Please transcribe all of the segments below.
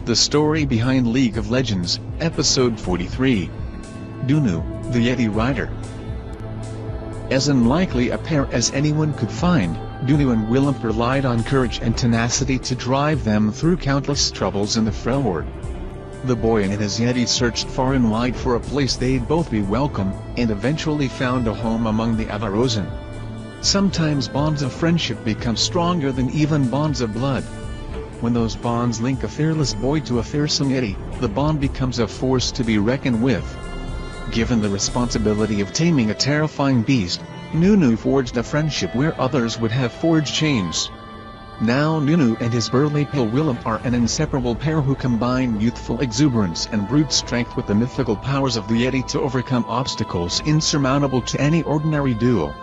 The story behind League of Legends, Episode 43. Nunu, the Yeti Rider. As unlikely a pair as anyone could find, Nunu and Willem relied on courage and tenacity to drive them through countless troubles in the Freljord. The boy and his Yeti searched far and wide for a place they'd both be welcome, and eventually found a home among the Avarosen. Sometimes bonds of friendship become stronger than even bonds of blood. When those bonds link a fearless boy to a fearsome Yeti, the bond becomes a force to be reckoned with. Given the responsibility of taming a terrifying beast, Nunu forged a friendship where others would have forged chains. Now Nunu and his burly pal Willem are an inseparable pair who combine youthful exuberance and brute strength with the mythical powers of the Yeti to overcome obstacles insurmountable to any ordinary duo.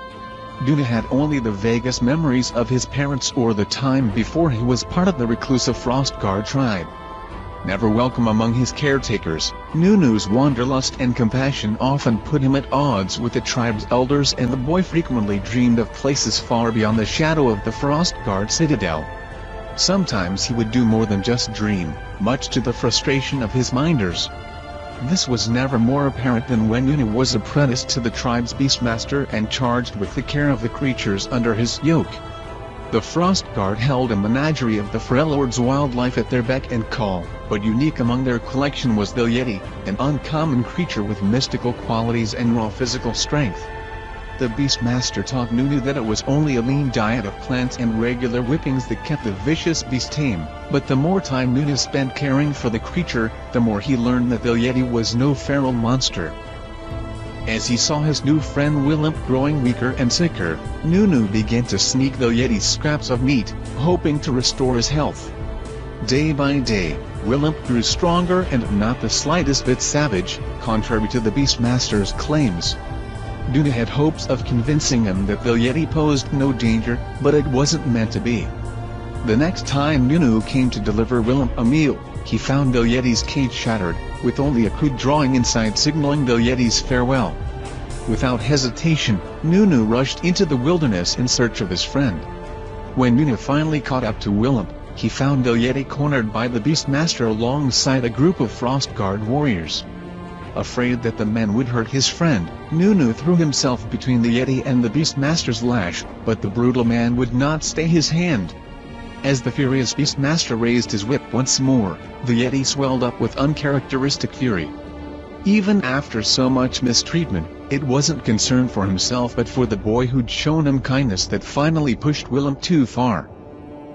Nunu had only the vaguest memories of his parents or the time before he was part of the reclusive Frostguard tribe. Never welcome among his caretakers, Nunu's wanderlust and compassion often put him at odds with the tribe's elders, and the boy frequently dreamed of places far beyond the shadow of the Frostguard citadel. Sometimes he would do more than just dream, much to the frustration of his minders. This was never more apparent than when Nunu was apprenticed to the tribe's beastmaster and charged with the care of the creatures under his yoke. The Frostguard held a menagerie of the Freljord's wildlife at their beck and call, but unique among their collection was the Yeti, an uncommon creature with mystical qualities and raw physical strength. The Beastmaster taught Nunu that it was only a lean diet of plants and regular whippings that kept the vicious beast tame, but the more time Nunu spent caring for the creature, the more he learned that the Yeti was no feral monster. As he saw his new friend Willem growing weaker and sicker, Nunu began to sneak the Yeti's scraps of meat, hoping to restore his health. Day by day, Willem grew stronger and not the slightest bit savage, contrary to the Beastmaster's claims. Nunu had hopes of convincing him that the Yeti posed no danger, but it wasn't meant to be. The next time Nunu came to deliver Willem a meal, he found the Yeti's cage shattered, with only a crude drawing inside signaling the Yeti's farewell. Without hesitation, Nunu rushed into the wilderness in search of his friend. When Nunu finally caught up to Willem, he found the Yeti cornered by the Beastmaster alongside a group of Frostguard warriors. Afraid that the men would hurt his friend, Nunu threw himself between the Yeti and the Beastmaster's lash, but the brutal man would not stay his hand. As the furious Beastmaster raised his whip once more, the Yeti swelled up with uncharacteristic fury. Even after so much mistreatment, it wasn't concern for himself but for the boy who'd shown him kindness that finally pushed Willem too far.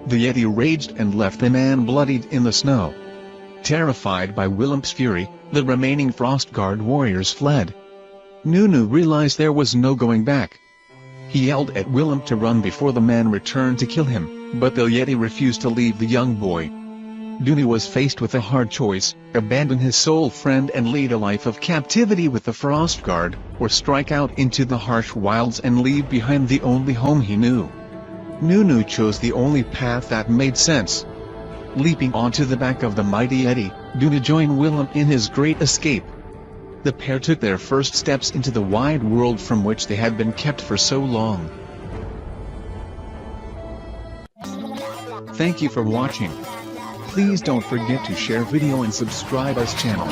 The Yeti raged and left the man bloodied in the snow. Terrified by Willem's fury, the remaining Frostguard warriors fled. Nunu realized there was no going back. He yelled at Willem to run before the man returned to kill him, but the Yeti refused to leave the young boy. Nunu was faced with a hard choice: abandon his soul friend and lead a life of captivity with the Frostguard, or strike out into the harsh wilds and leave behind the only home he knew. Nunu chose the only path that made sense. Leaping onto the back of the mighty Yeti, Nunu joined Willem in his great escape. The pair took their first steps into the wide world from which they had been kept for so long. Thank you for watching. Please don't forget to share video and subscribe us channel.